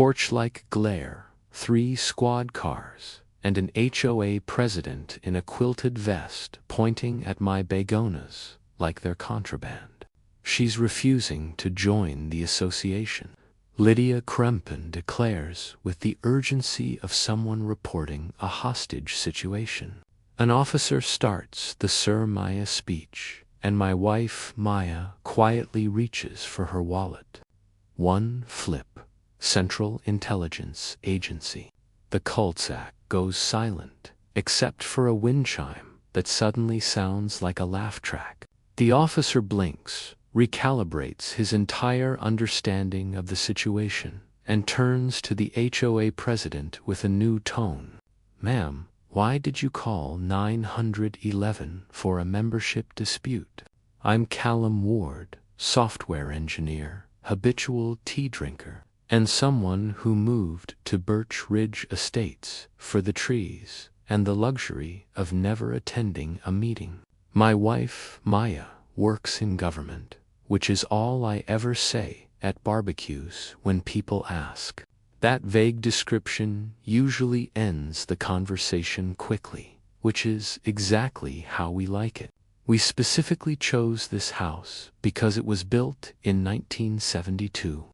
porch-like glare, 3 squad cars, and an HOA president in a quilted vest pointing at my begonas like they're contraband. She's refusing to join the association. Lydia Krempin declares with the urgency of someone reporting a hostage situation. An officer starts the Sir Maya speech, and my wife, Maya, quietly reaches for her wallet. One flip. Central Intelligence Agency. The cul-de-sac goes silent, except for a wind chime that suddenly sounds like a laugh track. The officer blinks, recalibrates his entire understanding of the situation, and turns to the HOA president with a new tone. "Ma'am, why did you call 911 for a membership dispute?" "I'm Callum Ward, software engineer, habitual tea drinker, and someone who moved to Birch Ridge Estates for the trees and the luxury of never attending a meeting. My wife, Maya, works in government, which is all I ever say at barbecues when people ask." That vague description usually ends the conversation quickly, which is exactly how we like it. We specifically chose this house because it was built in 1972.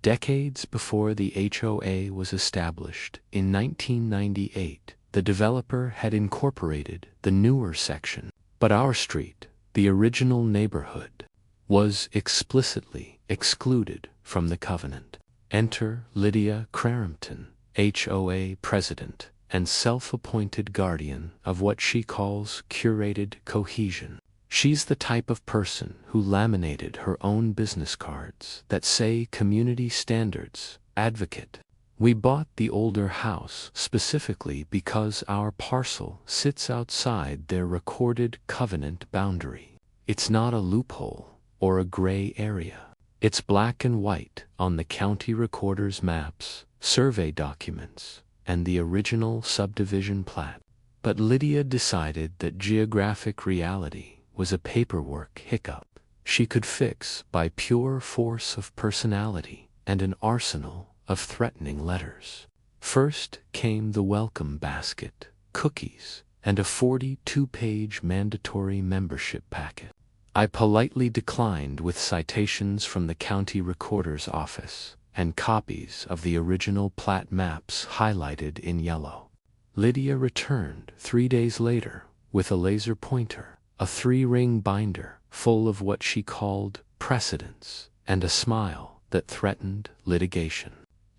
Decades before the HOA was established in 1998, the developer had incorporated the newer section, but our street, the original neighborhood, was explicitly excluded from the covenant. Enter Lydia Crampton, HOA president and self-appointed guardian of what she calls curated cohesion. She's the type of person who laminated her own business cards that say Community Standards Advocate. We bought the older house specifically because our parcel sits outside their recorded covenant boundary. It's not a loophole or a gray area. It's black and white on the county recorder's maps, survey documents, and the original subdivision plat. But Lydia decided that geographic reality was a paperwork hiccup she could fix by pure force of personality and an arsenal of threatening letters. First came the welcome basket, cookies, and a 42-page mandatory membership packet. I politely declined with citations from the county recorder's office and copies of the original plat maps highlighted in yellow. Lydia returned 3 days later with a laser pointer, a 3-ring binder full of what she called precedents, and a smile that threatened litigation.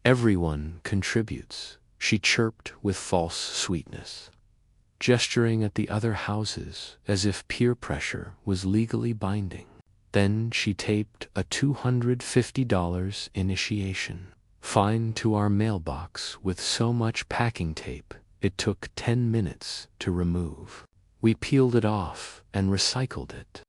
"Everyone contributes," she chirped with false sweetness, gesturing at the other houses as if peer pressure was legally binding. Then she taped a $250 initiation fine to our mailbox with so much packing tape it took 10 minutes to remove. We peeled it off and recycled it.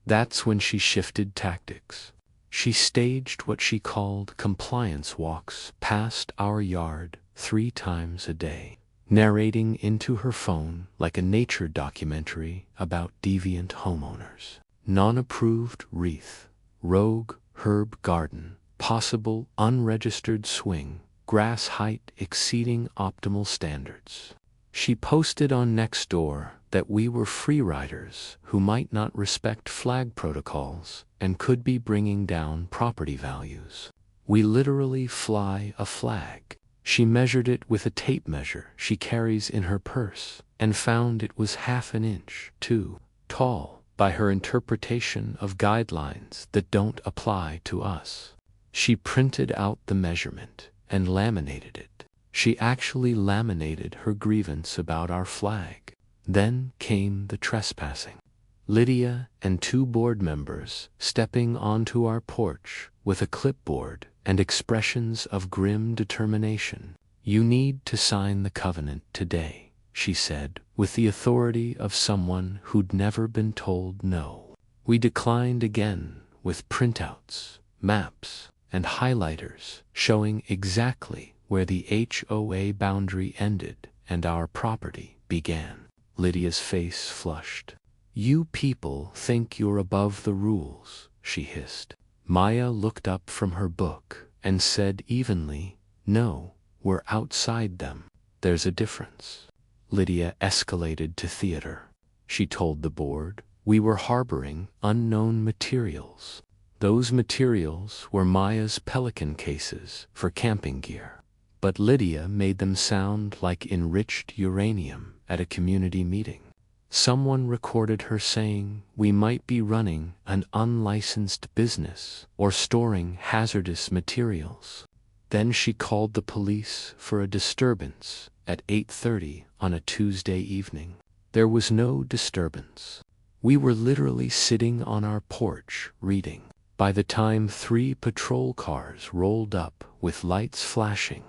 That's when she shifted tactics. She staged what she called compliance walks past our yard 3 times a day, narrating into her phone like a nature documentary about deviant homeowners. Non-approved wreath, rogue herb garden, possible unregistered swing, grass height exceeding optimal standards. She posted on Nextdoor that we were freeriders who might not respect flag protocols and could be bringing down property values. We literally fly a flag. She measured it with a tape measure she carries in her purse and found it was ½ an inch too tall by her interpretation of guidelines that don't apply to us. She printed out the measurement and laminated it. She actually laminated her grievance about our flag. Then came the trespassing. Lydia and 2 board members stepping onto our porch with a clipboard and expressions of grim determination. "You need to sign the covenant today," she said, with the authority of someone who'd never been told no. We declined again with printouts, maps, and highlighters showing exactly where the HOA boundary ended and our property began. Lydia's face flushed. "You people think you're above the rules," she hissed. Maya looked up from her book and said evenly, No, we're outside them. There's a difference. Lydia escalated to theater. She told the board we were harboring unknown materials. Those materials were Maya's Pelican cases for camping gear. But Lydia made them sound like enriched uranium at a community meeting. Someone recorded her saying we might be running an unlicensed business or storing hazardous materials. Then she called the police for a disturbance at 8:30 on a Tuesday evening. There was no disturbance. We were literally sitting on our porch reading. By the time 3 patrol cars rolled up with lights flashing,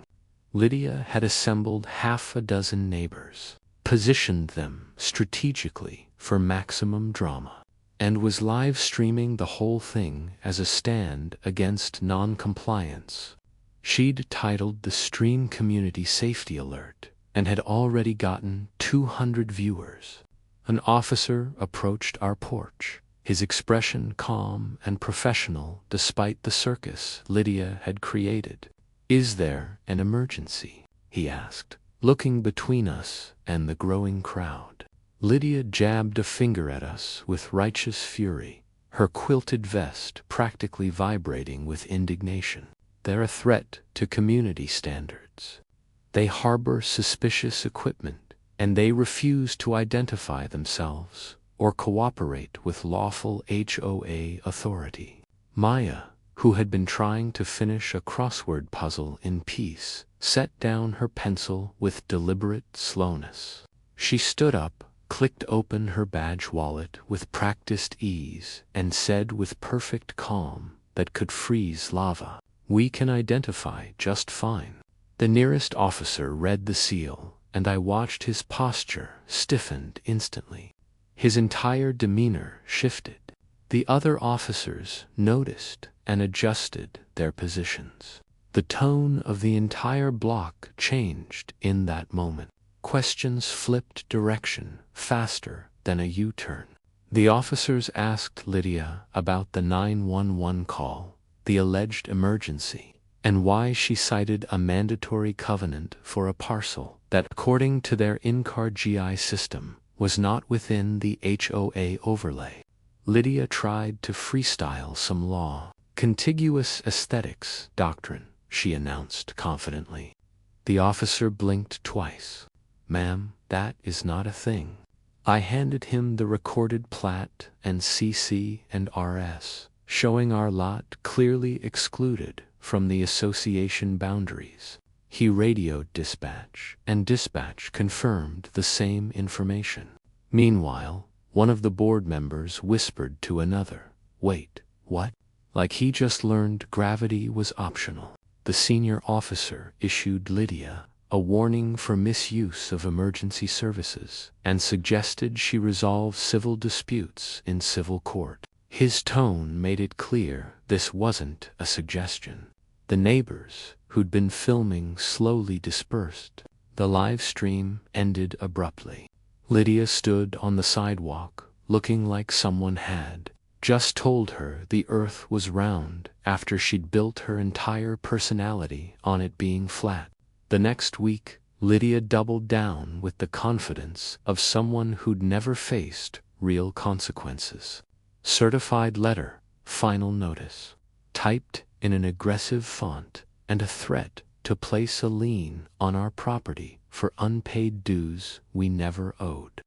Lydia had assembled half a dozen neighbors, positioned them strategically for maximum drama, and was live streaming the whole thing as a stand against non-compliance. She'd titled the stream Community Safety Alert and had already gotten 200 viewers. An officer approached our porch, his expression calm and professional despite the circus Lydia had created. "Is there an emergency?" he asked, looking between us and the growing crowd. Lydia jabbed a finger at us with righteous fury, her quilted vest practically vibrating with indignation. "They're a threat to community standards. They harbor suspicious equipment, and they refuse to identify themselves or cooperate with lawful HOA authority." Maya, who had been trying to finish a crossword puzzle in peace, set down her pencil with deliberate slowness. She stood up, clicked open her badge wallet with practiced ease, and said with perfect calm that could freeze lava, "We can identify just fine." The nearest officer read the seal, and I watched his posture stiffened instantly. His entire demeanor shifted. The other officers noticed and adjusted their positions. The tone of the entire block changed in that moment. Questions flipped direction faster than a U-turn. The officers asked Lydia about the 911 call, the alleged emergency, and why she cited a mandatory covenant for a parcel that, according to their in-car GI system, was not within the HOA overlay. Lydia tried to freestyle some law. "Contiguous aesthetics doctrine," she announced confidently. The officer blinked twice. "Ma'am, that is not a thing." I handed him the recorded plat and CC and RS, showing our lot clearly excluded from the association boundaries. He radioed dispatch, and dispatch confirmed the same information. Meanwhile, one of the board members whispered to another, "Wait, what?" Like he just learned gravity was optional. The senior officer issued Lydia a warning for misuse of emergency services and suggested she resolve civil disputes in civil court. His tone made it clear this wasn't a suggestion. The neighbors, who'd been filming, slowly dispersed. The live stream ended abruptly. Lydia stood on the sidewalk, looking like someone had just told her the earth was round after she'd built her entire personality on it being flat. The next week, Lydia doubled down with the confidence of someone who'd never faced real consequences. Certified letter, final notice, typed in an aggressive font, and a threat to place a lien on our property for unpaid dues we never owed.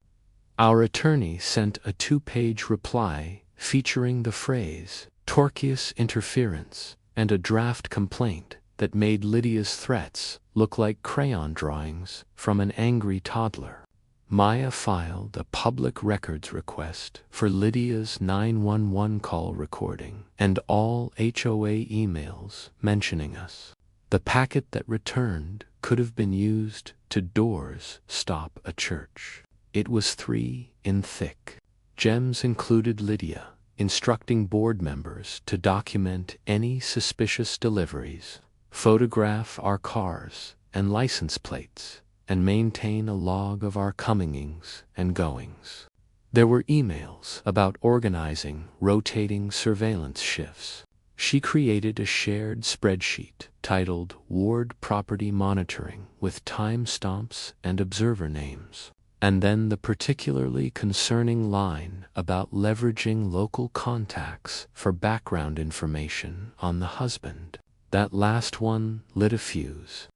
Our attorney sent a 2-page reply featuring the phrase "tortious interference" and a draft complaint that made Lydia's threats look like crayon drawings from an angry toddler. Maya filed a public records request for Lydia's 911 call recording and all HOA emails mentioning us. The packet that returned could have been used to doors stop a church. It was 3 in thick. Gems included Lydia instructing board members to document any suspicious deliveries, photograph our cars and license plates, and maintain a log of our comings and goings. There were emails about organizing rotating surveillance shifts. She created a shared spreadsheet titled Ward Property Monitoring with timestamps and observer names. And then the particularly concerning line about leveraging local contacts for background information on the husband. That last one lit a fuse.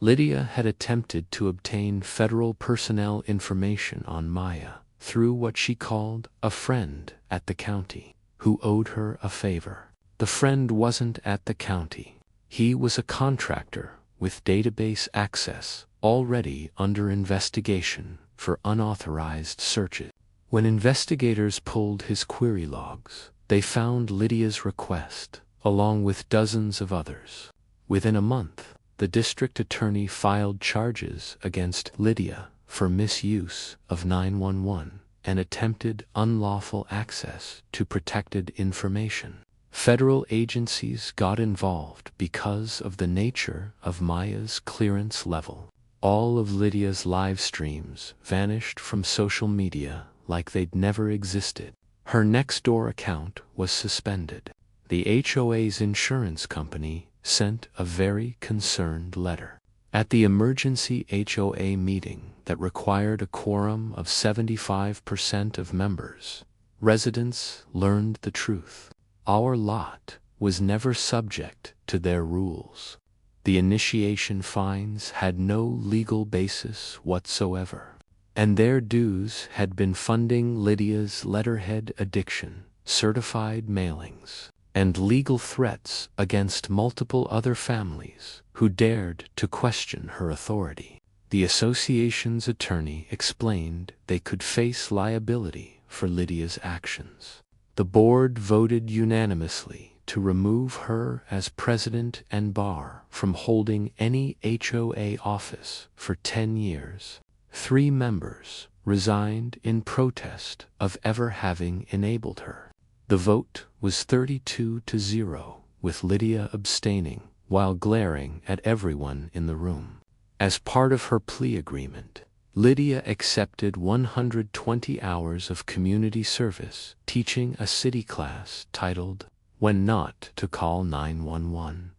Lydia had attempted to obtain federal personnel information on Maya through what she called a friend at the county who owed her a favor. The friend wasn't at the county. He was a contractor with database access already under investigation for unauthorized searches. When investigators pulled his query logs, they found Lydia's request, along with dozens of others. Within a month, the district attorney filed charges against Lydia for misuse of 911 and attempted unlawful access to protected information. Federal agencies got involved because of the nature of Maya's clearance level. All of Lydia's live streams vanished from social media like they'd never existed. Her Nextdoor account was suspended. The HOA's insurance company sent a very concerned letter. At the emergency HOA meeting that required a quorum of 75% of members, residents learned the truth. Our lot was never subject to their rules. The initiation fines had no legal basis whatsoever, and their dues had been funding Lydia's letterhead addiction, certified mailings, and legal threats against multiple other families who dared to question her authority. The association's attorney explained they could face liability for Lydia's actions. The board voted unanimously to remove her as president and bar from holding any HOA office for 10 years. 3 members resigned in protest of ever having enabled her. The vote was 32-0, with Lydia abstaining while glaring at everyone in the room. As part of her plea agreement, Lydia accepted 120 hours of community service teaching a city class titled When Not to Call 911.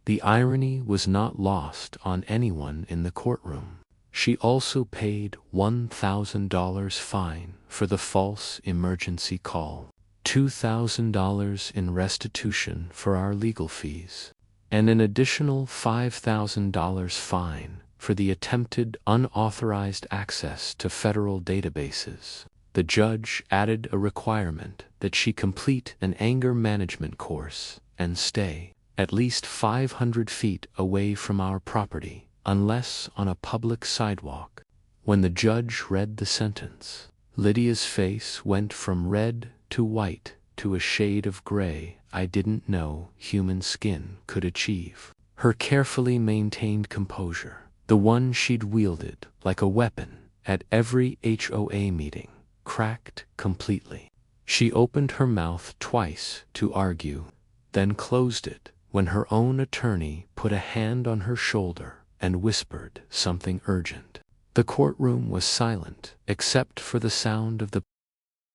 The irony was not lost on anyone in the courtroom. She also paid $1,000 fine for the false emergency call, $2,000 in restitution for our legal fees, and an additional $5,000 fine for the attempted unauthorized access to federal databases. The judge added a requirement that she complete an anger management course and stay at least 500 feet away from our property, unless on a public sidewalk. When the judge read the sentence, Lydia's face went from red to white to a shade of gray I didn't know human skin could achieve. Her carefully maintained composure, the one she'd wielded like a weapon at every HOA meeting, cracked completely. She opened her mouth twice to argue, then closed it when her own attorney put a hand on her shoulder and whispered something urgent. The courtroom was silent except for the sound of the